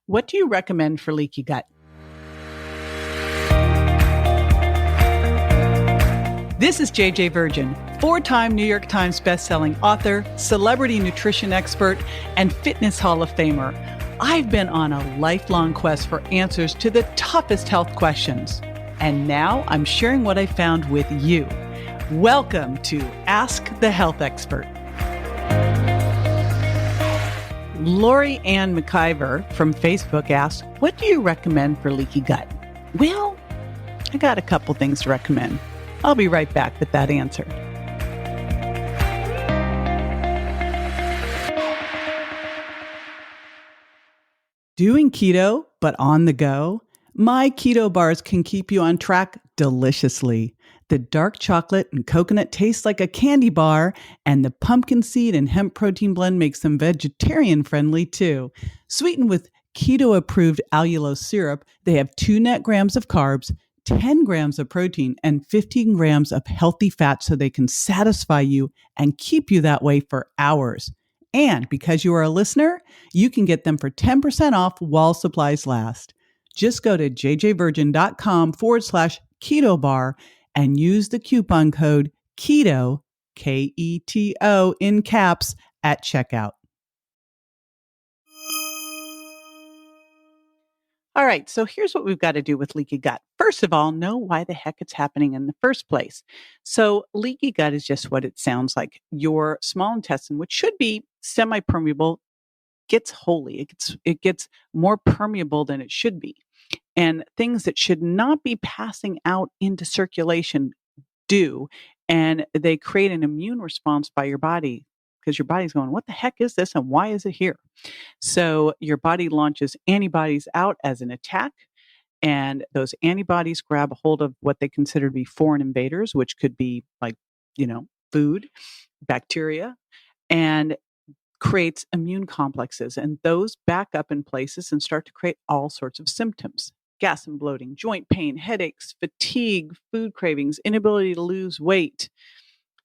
What do you recommend for leaky gut? This is JJ Virgin, 4-time New York Times bestselling author, celebrity nutrition expert, and fitness Hall of Famer. I've been on a lifelong quest for answers to the toughest health questions. And now I'm sharing what I found with you. Welcome to Ask the Health Expert. Lori Ann McIver from Facebook asked, what do you recommend for leaky gut? Well, I got a couple things to recommend. I'll be right back with that answer. Doing keto, but on the go? My keto bars can keep you on track deliciously. The dark chocolate and coconut taste like a candy bar, and the pumpkin seed and hemp protein blend makes them vegetarian friendly too. Sweetened with keto-approved allulose syrup, they have 2 net grams of carbs, 10 grams of protein, and 15 grams of healthy fat so they can satisfy you and keep you that way for hours. And because you are a listener, you can get them for 10% off while supplies last. Just go to jjvirgin.com/keto bar and use the coupon code KETO, KETO in caps at checkout. All right, so here's what we've got to do with leaky gut. First of all, know why the heck it's happening in the first place. So leaky gut is just what it sounds like. Your small intestine, which should be semi-permeable, gets holy. It gets more permeable than it should be. And things that should not be passing out into circulation do. And they create an immune response by your body because your body's going, what the heck is this? And why is it here? So your body launches antibodies out as an attack. And those antibodies grab a hold of what they consider to be foreign invaders, which could be like, food, bacteria, and creates immune complexes. And those back up in places and start to create all sorts of symptoms. Gas and bloating, joint pain, headaches, fatigue, food cravings, inability to lose weight,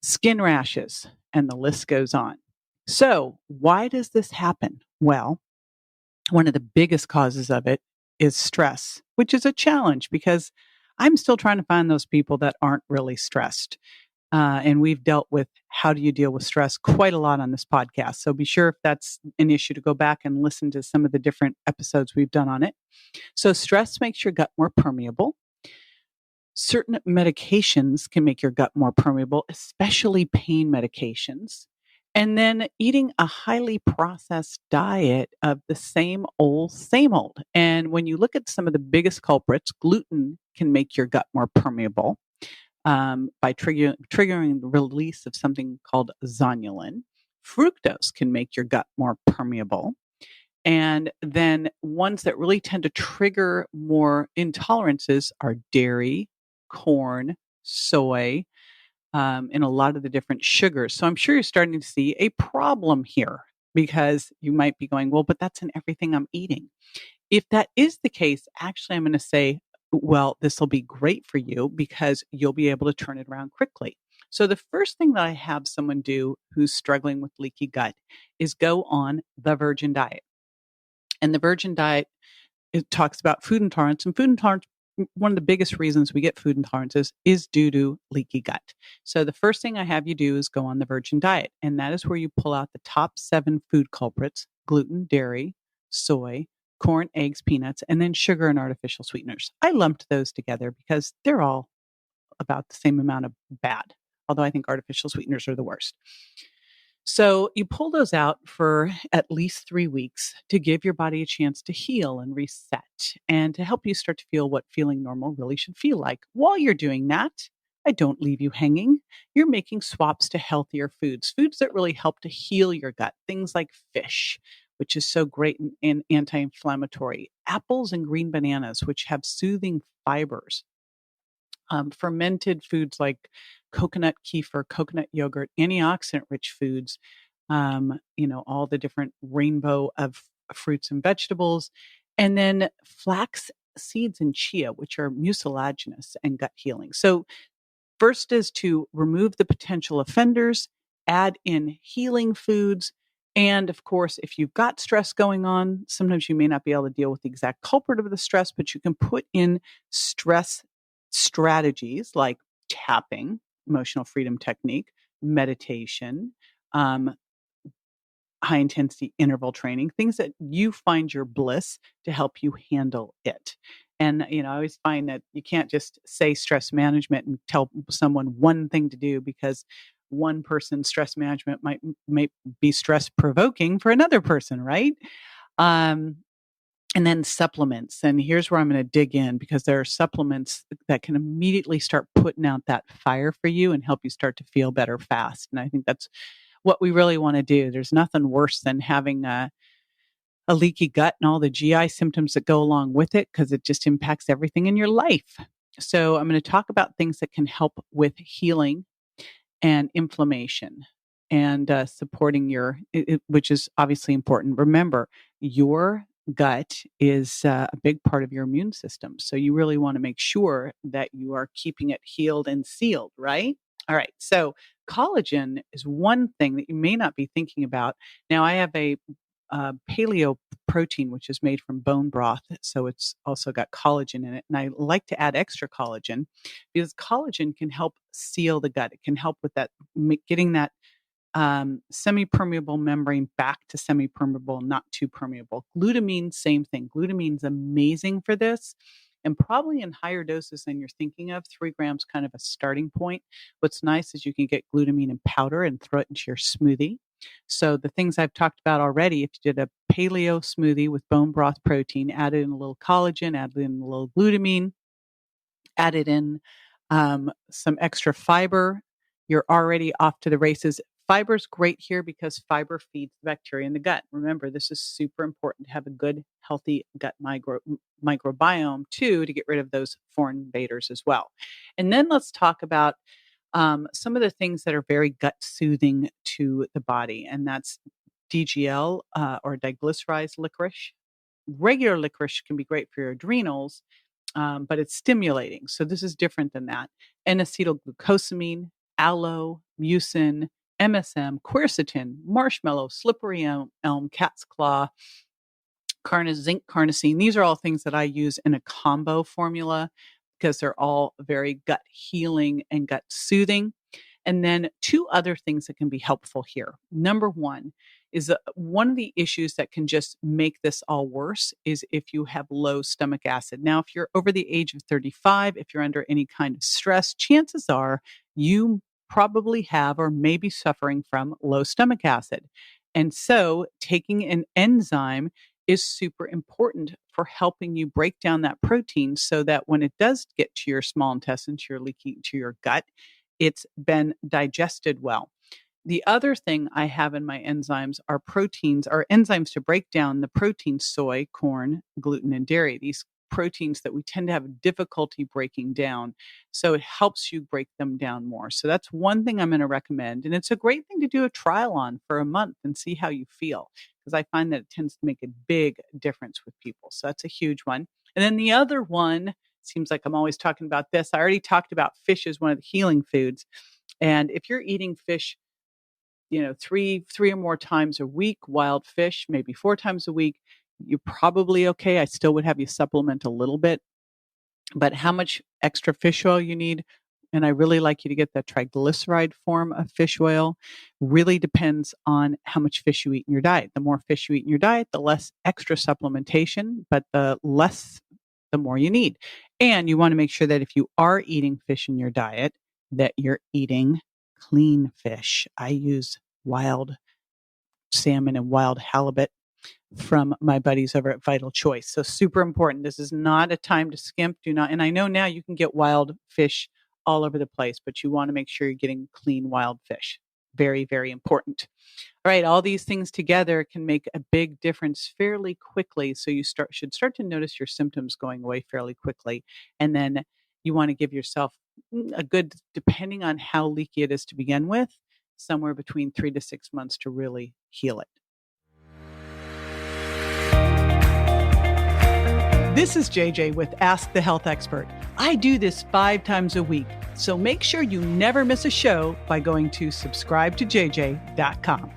skin rashes, and the list goes on. So why does this happen? Well, one of the biggest causes of it is stress, which is a challenge because I'm still trying to find those people that aren't really stressed. And we've dealt with how do you deal with stress quite a lot on this podcast. So be sure if that's an issue to go back and listen to some of the different episodes we've done on it. So stress makes your gut more permeable. Certain medications can make your gut more permeable, especially pain medications. And then eating a highly processed diet of the same old, same old. And when you look at some of the biggest culprits, gluten can make your gut more permeable. By triggering the release of something called zonulin. Fructose can make your gut more permeable. And then ones that really tend to trigger more intolerances are dairy, corn, soy, and a lot of the different sugars. So I'm sure you're starting to see a problem here because you might be going, well, but that's in everything I'm eating. If that is the case, actually, I'm going to say, well, this will be great for you because you'll be able to turn it around quickly. So the first thing that I have someone do who's struggling with leaky gut is go on the Virgin diet. And the Virgin diet, it talks about food intolerance. And food intolerance, one of the biggest reasons we get food intolerances is due to leaky gut. So the first thing I have you do is go on the Virgin diet. And that is where you pull out the top 7 food culprits: gluten, dairy, soy, corn, eggs, peanuts, and then sugar and artificial sweeteners. I lumped those together because they're all about the same amount of bad, although I think artificial sweeteners are the worst. So you pull those out for at least 3 weeks to give your body a chance to heal and reset and to help you start to feel what feeling normal really should feel like. While you're doing that, I don't leave you hanging. You're making swaps to healthier foods that really help to heal your gut. Things like fish, which is so great and anti-inflammatory. Apples and green bananas, which have soothing fibers. Fermented foods like coconut kefir, coconut yogurt, antioxidant-rich foods, all the different rainbow of fruits and vegetables. And then flax seeds and chia, which are mucilaginous and gut healing. So first is to remove the potential offenders, add in healing foods, And of course, if you've got stress going on, sometimes you may not be able to deal with the exact culprit of the stress, but you can put in stress strategies like tapping, emotional freedom technique, meditation, um, high intensity interval training, things that you find your bliss to help you handle it. And, I always find that you can't just say stress management and tell someone one thing to do, because one person's stress management might be stress provoking for another person, right? Um, and then supplements. And here's where I'm going to dig in, because there are supplements that can immediately start putting out that fire for you and help you start to feel better fast. And I think that's what we really want to do. There's nothing worse than having a leaky gut and all the GI symptoms that go along with it, because it just impacts everything in your life. So I'm going to talk about things that can help with healing and inflammation and supporting which is obviously important. Remember, your gut is a big part of your immune system. So you really want to make sure that you are keeping it healed and sealed, right? All right. So collagen is one thing that you may not be thinking about. Now, I have a paleo protein, which is made from bone broth. So it's also got collagen in it. And I like to add extra collagen, because collagen can help seal the gut. It can help with that, getting that semi-permeable membrane back to semi-permeable, not too permeable. Glutamine, same thing. Glutamine's amazing for this, and probably in higher doses than you're thinking of. 3 grams, kind of a starting point. What's nice is you can get glutamine in powder and throw it into your smoothie. So the things I've talked about already, if you did a paleo smoothie with bone broth protein, added in a little collagen, added in a little glutamine, added in some extra fiber, you're already off to the races. Fiber's great here because fiber feeds the bacteria in the gut. Remember, this is super important to have a good, healthy gut microbiome too, to get rid of those foreign invaders as well. And then let's talk about some of the things that are very gut soothing to the body, and that's DGL or diglycerized licorice. Regular licorice can be great for your adrenals, but it's stimulating. So this is different than that. N-acetylglucosamine, aloe, mucin, MSM, quercetin, marshmallow, slippery elm, cat's claw, zinc carnosine. These are all things that I use in a combo formula, because they're all very gut healing and gut soothing. And then 2 other things that can be helpful here. Number 1 is one of the issues that can just make this all worse is if you have low stomach acid. Now, if you're over the age of 35, if you're under any kind of stress, chances are you probably have or may be suffering from low stomach acid. And so taking an enzyme is super important for helping you break down that protein, so that when it does get to your small intestine, to your gut, it's been digested well. The other thing I have in my enzymes are enzymes to break down the proteins: soy, corn, gluten, and dairy. These proteins that we tend to have difficulty breaking down. So it helps you break them down more. So that's one thing I'm going to recommend. And it's a great thing to do a trial on for a month and see how you feel, because I find that it tends to make a big difference with people. So that's a huge one. And then the other one, seems like I'm always talking about this. I already talked about fish as one of the healing foods. And if you're eating fish, 3 or more times a week, wild fish, maybe 4 times a week, you're probably okay. I still would have you supplement a little bit, but how much extra fish oil you need, and I really like you to get the triglyceride form of fish oil, really depends on how much fish you eat in your diet. The more fish you eat in your diet, the less extra supplementation, but the more you need. And you want to make sure that if you are eating fish in your diet, that you're eating clean fish. I use wild salmon and wild halibut from my buddies over at Vital Choice. So super important. This is not a time to skimp. And I know now you can get wild fish all over the place, but you want to make sure you're getting clean wild fish. Very, very important. All right, all these things together can make a big difference fairly quickly. So you should start to notice your symptoms going away fairly quickly. And then you want to give yourself a good, depending on how leaky it is to begin with, somewhere between 3 to 6 months to really heal it. This is JJ with Ask the Health Expert. I do this 5 times a week, so make sure you never miss a show by going to subscribetoJJ.com.